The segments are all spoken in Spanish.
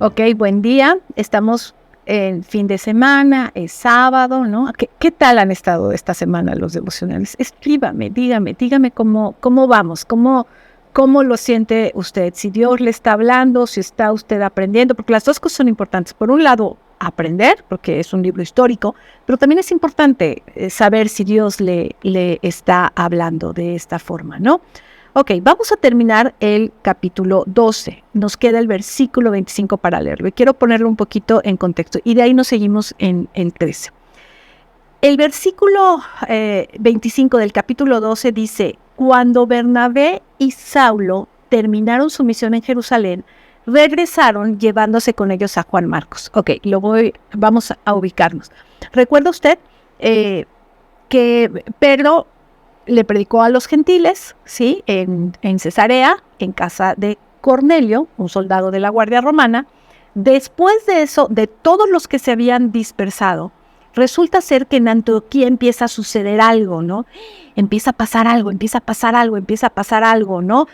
Ok, buen día. Estamos en fin de semana, es sábado, ¿no? ¿Qué tal han estado esta semana los devocionales? Escríbame, dígame cómo vamos, cómo lo siente usted, si Dios le está hablando, si está usted aprendiendo, porque las dos cosas son importantes. Por un lado, aprender, porque es un libro histórico, pero también es importante saber si Dios le está hablando de esta forma, ¿no? Ok, vamos a terminar el capítulo 12. Nos queda el versículo 25 para leerlo. Y quiero ponerlo un poquito en contexto. Y de ahí nos seguimos en 13. El versículo 25 del capítulo 12 dice: cuando Bernabé y Saulo terminaron su misión en Jerusalén, regresaron llevándose con ellos a Juan Marcos. Ok, vamos a ubicarnos. ¿Recuerda usted que Pedro le predicó a los gentiles, ¿sí? En Cesarea, en casa de Cornelio, un soldado de la Guardia Romana? Después de eso, de todos los que se habían dispersado, resulta ser que en Antioquía empieza a suceder algo, ¿no? Empieza a pasar algo, ¿no?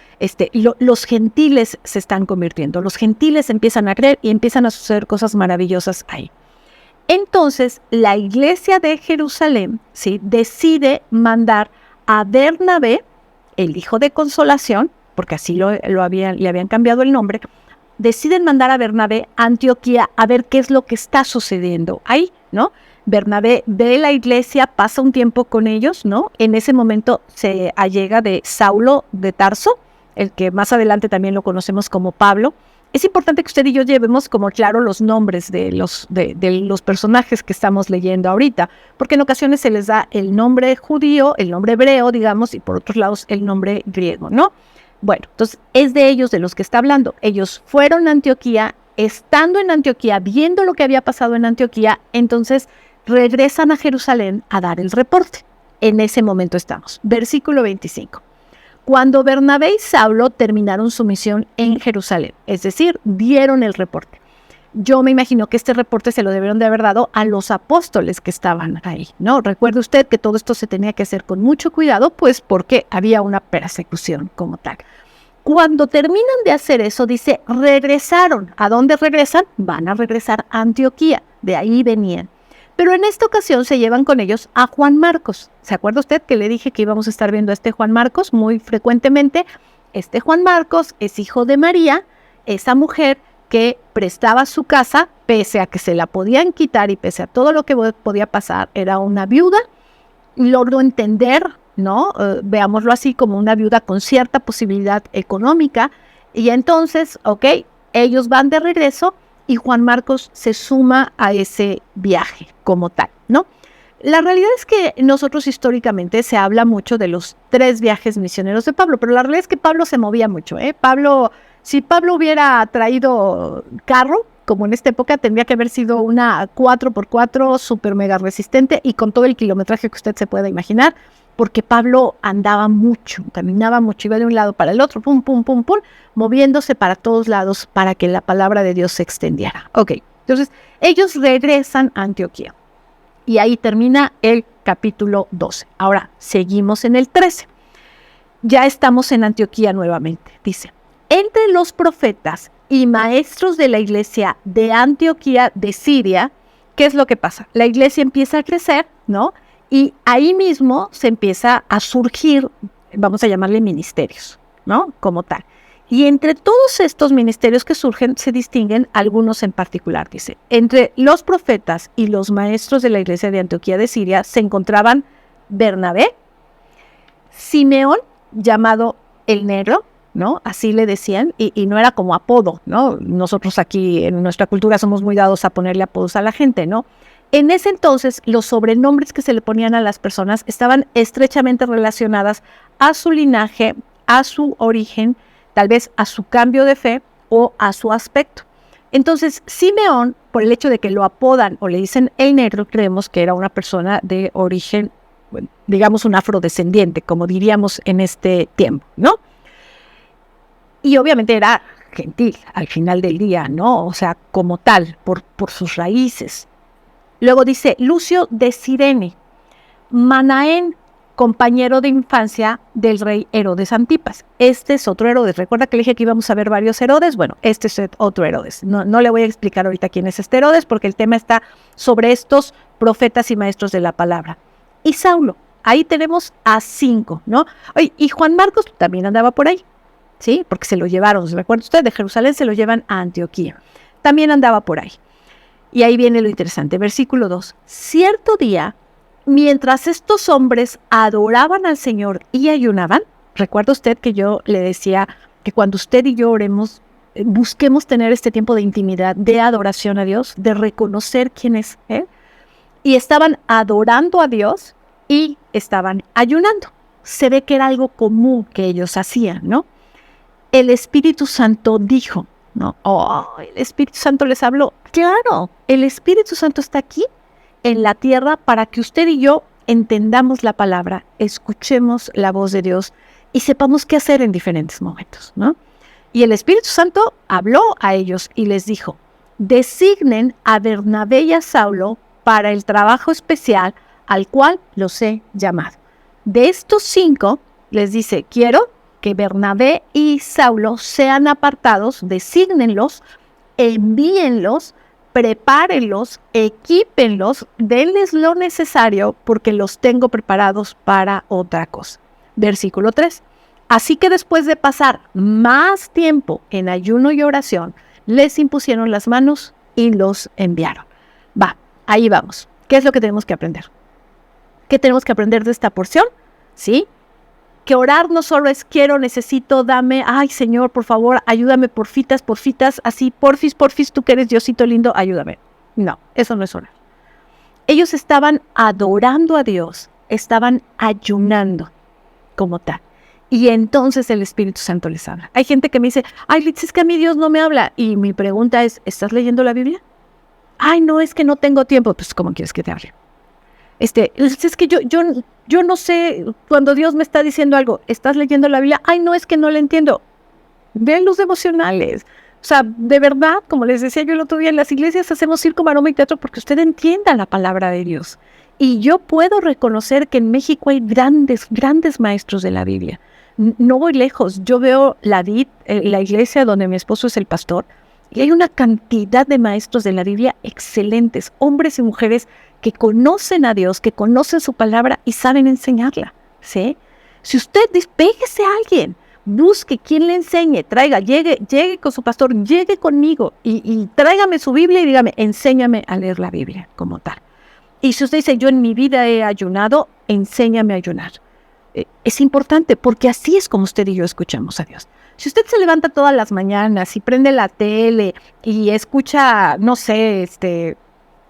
Los gentiles se están convirtiendo, los gentiles empiezan a creer y empiezan a suceder cosas maravillosas ahí. Entonces, la iglesia de Jerusalén, ¿sí?, decide mandar a Bernabé, el hijo de consolación, porque así le habían cambiado el nombre, deciden mandar a Bernabé a Antioquía a ver qué es lo que está sucediendo ahí, ¿no? Bernabé ve la iglesia, pasa un tiempo con ellos, ¿no? En ese momento se allega de Saulo de Tarso, el que más adelante también lo conocemos como Pablo. Es importante que usted y yo llevemos como claro los nombres de los personajes que estamos leyendo ahorita, porque en ocasiones se les da el nombre judío, el nombre hebreo, digamos, y por otros lados el nombre griego, ¿no? Bueno, entonces es de ellos de los que está hablando. Ellos fueron a Antioquía, estando en Antioquía, viendo lo que había pasado en Antioquía, entonces regresan a Jerusalén a dar el reporte. En ese momento estamos. Versículo 25. Cuando Bernabé y Saulo terminaron su misión en Jerusalén, es decir, dieron el reporte. Yo me imagino que este reporte se lo debieron de haber dado a los apóstoles que estaban ahí, ¿no? Recuerde usted que todo esto se tenía que hacer con mucho cuidado, pues porque había una persecución como tal. Cuando terminan de hacer eso, dice, regresaron. ¿A dónde regresan? Van a regresar a Antioquía, de ahí venían. Pero en esta ocasión se llevan con ellos a Juan Marcos. ¿Se acuerda usted que le dije que íbamos a estar viendo a este Juan Marcos muy frecuentemente? Este Juan Marcos es hijo de María, esa mujer que prestaba su casa, pese a que se la podían quitar y pese a todo lo que podía pasar, era una viuda. Logró entender, ¿no? Veámoslo así, como una viuda con cierta posibilidad económica. Y entonces, ok, ellos van de regreso y Juan Marcos se suma a ese viaje como tal, ¿no? La realidad es que nosotros históricamente se habla mucho de los 3 viajes misioneros de Pablo, pero la realidad es que Pablo se movía mucho, ¿eh? Si Pablo hubiera traído carro, como en esta época, tendría que haber sido una 4x4 super mega resistente y con todo el kilometraje que usted se pueda imaginar, porque Pablo andaba mucho, caminaba mucho, iba de un lado para el otro, pum, pum, pum, pum, moviéndose para todos lados para que la palabra de Dios se extendiera. Ok, entonces ellos regresan a Antioquía y ahí termina el capítulo 12. Ahora, seguimos en el 13. Ya estamos en Antioquía nuevamente. Dice, entre los profetas y maestros de la iglesia de Antioquía de Siria, ¿qué es lo que pasa? La iglesia empieza a crecer, ¿no? Y ahí mismo se empieza a surgir, vamos a llamarle ministerios, ¿no? Como tal. Y entre todos estos ministerios que surgen, se distinguen algunos en particular, dice. Entre los profetas y los maestros de la iglesia de Antioquía de Siria se encontraban Bernabé, Simeón, llamado el Negro, ¿no? Así le decían, y no era como apodo, ¿no? Nosotros aquí en nuestra cultura somos muy dados a ponerle apodos a la gente, ¿no? En ese entonces, los sobrenombres que se le ponían a las personas estaban estrechamente relacionadas a su linaje, a su origen, tal vez a su cambio de fe o a su aspecto. Entonces, Simeón, por el hecho de que lo apodan o le dicen el Negro, creemos que era una persona de origen, bueno, digamos un afrodescendiente, como diríamos en este tiempo, ¿no? Y obviamente era gentil al final del día, ¿no? O sea, como tal, por sus raíces. Luego dice Lucio de Cirene, Manaén, compañero de infancia del rey Herodes Antipas. Este es otro Herodes. Recuerda que le dije que íbamos a ver varios Herodes. Bueno, este es otro Herodes. No le voy a explicar ahorita quién es este Herodes, porque el tema está sobre estos profetas y maestros de la palabra. Y Saulo, ahí tenemos a 5, ¿no? Oye, y Juan Marcos también andaba por ahí, ¿sí? Porque se lo llevaron, ¿se recuerda usted? De Jerusalén se lo llevan a Antioquía. También andaba por ahí. Y ahí viene lo interesante, versículo 2. Cierto día, mientras estos hombres adoraban al Señor y ayunaban, recuerda usted que yo le decía que cuando usted y yo oremos, busquemos tener este tiempo de intimidad, de adoración a Dios, de reconocer quién es Él. Y estaban adorando a Dios y estaban ayunando. Se ve que era algo común que ellos hacían, ¿no? El Espíritu Santo dijo, ¿no? Oh, el Espíritu Santo les habló. Claro, el Espíritu Santo está aquí en la tierra para que usted y yo entendamos la palabra, escuchemos la voz de Dios y sepamos qué hacer en diferentes momentos, ¿no? Y el Espíritu Santo habló a ellos y les dijo, designen a Bernabé y a Saulo para el trabajo especial al cual los he llamado. De estos 5, les dice, quiero que Bernabé y Saulo sean apartados, desígnenlos, envíenlos, prepárenlos, equípenlos, denles lo necesario porque los tengo preparados para otra cosa. Versículo 3. Así que después de pasar más tiempo en ayuno y oración, les impusieron las manos y los enviaron. Ahí vamos. ¿Qué es lo que tenemos que aprender? ¿Qué tenemos que aprender de esta porción? ¿Sí? Que orar no solo es quiero, necesito, dame, ay Señor, por favor, ayúdame, porfitas, así, porfis, tú que eres Diosito lindo, ayúdame. No, eso no es orar. Ellos estaban adorando a Dios, estaban ayunando como tal. Y entonces el Espíritu Santo les habla. Hay gente que me dice, ay Litz, es que a mí Dios no me habla. Y mi pregunta es, ¿estás leyendo la Biblia? Ay, no, es que no tengo tiempo. Pues, ¿cómo quieres que te hable? Es que yo no sé cuando Dios me está diciendo algo, ¿estás leyendo la Biblia? Ay, no, es que no la entiendo. Vean los devocionales. O sea, de verdad, como les decía yo el otro día, en las iglesias hacemos circo, maroma y teatro porque usted entienda la palabra de Dios. Y yo puedo reconocer que en México hay grandes maestros de la Biblia. No voy lejos. Yo veo la iglesia donde mi esposo es el pastor, y hay una cantidad de maestros de la Biblia excelentes, hombres y mujeres que conocen a Dios, que conocen su palabra y saben enseñarla, ¿sí? Si usted despéguese a alguien, busque quien le enseñe, traiga, llegue con su pastor, llegue conmigo y tráigame su Biblia y dígame, enséñame a leer la Biblia como tal. Y si usted dice, yo en mi vida he ayunado, enséñame a ayunar. Es importante porque así es como usted y yo escuchamos a Dios. Si usted se levanta todas las mañanas y prende la tele y escucha, no sé,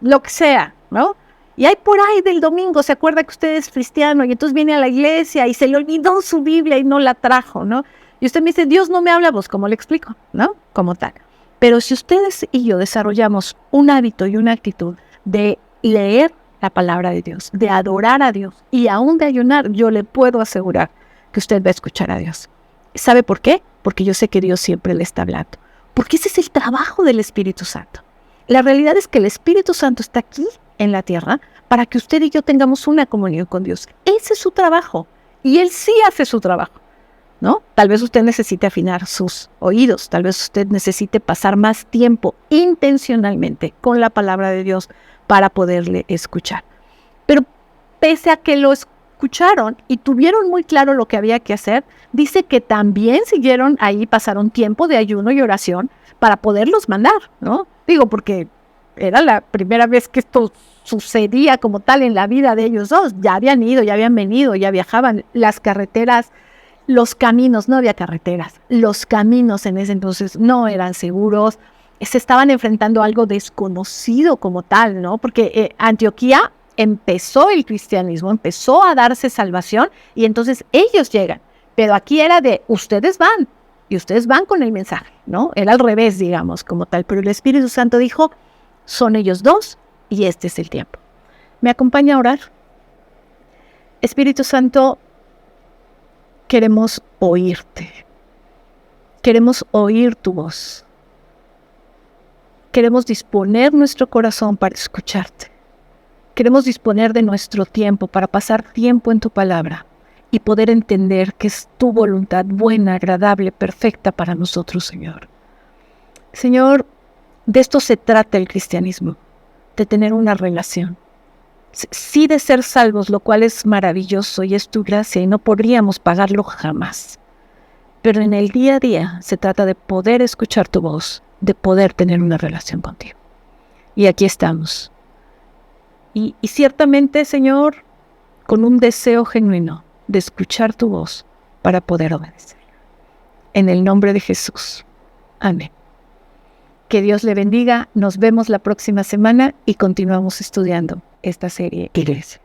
lo que sea, ¿no? Y hay por ahí del domingo, se acuerda que usted es cristiano y entonces viene a la iglesia y se le olvidó su Biblia y no la trajo, ¿no? Y usted me dice, Dios no me habla, pues ¿cómo le explico? ¿No? Como tal. Pero si ustedes y yo desarrollamos un hábito y una actitud de leer la palabra de Dios, de adorar a Dios y aún de ayunar, yo le puedo asegurar que usted va a escuchar a Dios. ¿Sabe por qué? Porque yo sé que Dios siempre le está hablando. Porque ese es el trabajo del Espíritu Santo. La realidad es que el Espíritu Santo está aquí en la tierra para que usted y yo tengamos una comunión con Dios. Ese es su trabajo. Y Él sí hace su trabajo, ¿no? Tal vez usted necesite afinar sus oídos. Tal vez usted necesite pasar más tiempo intencionalmente con la palabra de Dios para poderle escuchar. Pero pese a que lo escucharon y tuvieron muy claro lo que había que hacer, dice que también siguieron ahí, pasaron tiempo de ayuno y oración para poderlos mandar, ¿no? Digo, porque era la primera vez que esto sucedía como tal en la vida de ellos dos. Ya habían ido, ya habían venido, ya viajaban. Las carreteras, los caminos, no había carreteras. Los caminos en ese entonces no eran seguros. Se estaban enfrentando a algo desconocido como tal, ¿no? Porque Antioquía empezó el cristianismo, empezó a darse salvación y entonces ellos llegan. Pero aquí era de ustedes van y ustedes van con el mensaje, ¿no? Era al revés, digamos, como tal. Pero el Espíritu Santo dijo, son ellos dos y este es el tiempo. ¿Me acompaña a orar? Espíritu Santo, queremos oírte. Queremos oír tu voz. Queremos disponer nuestro corazón para escucharte. Queremos disponer de nuestro tiempo para pasar tiempo en tu palabra y poder entender que es tu voluntad buena, agradable, perfecta para nosotros, Señor. Señor, de esto se trata el cristianismo, de tener una relación. Sí, de ser salvos, lo cual es maravilloso y es tu gracia y no podríamos pagarlo jamás. Pero en el día a día se trata de poder escuchar tu voz, de poder tener una relación contigo. Y aquí estamos. Y ciertamente, Señor, con un deseo genuino de escuchar tu voz para poder obedecer. En el nombre de Jesús. Amén. Que Dios le bendiga. Nos vemos la próxima semana y continuamos estudiando esta serie Iglesia.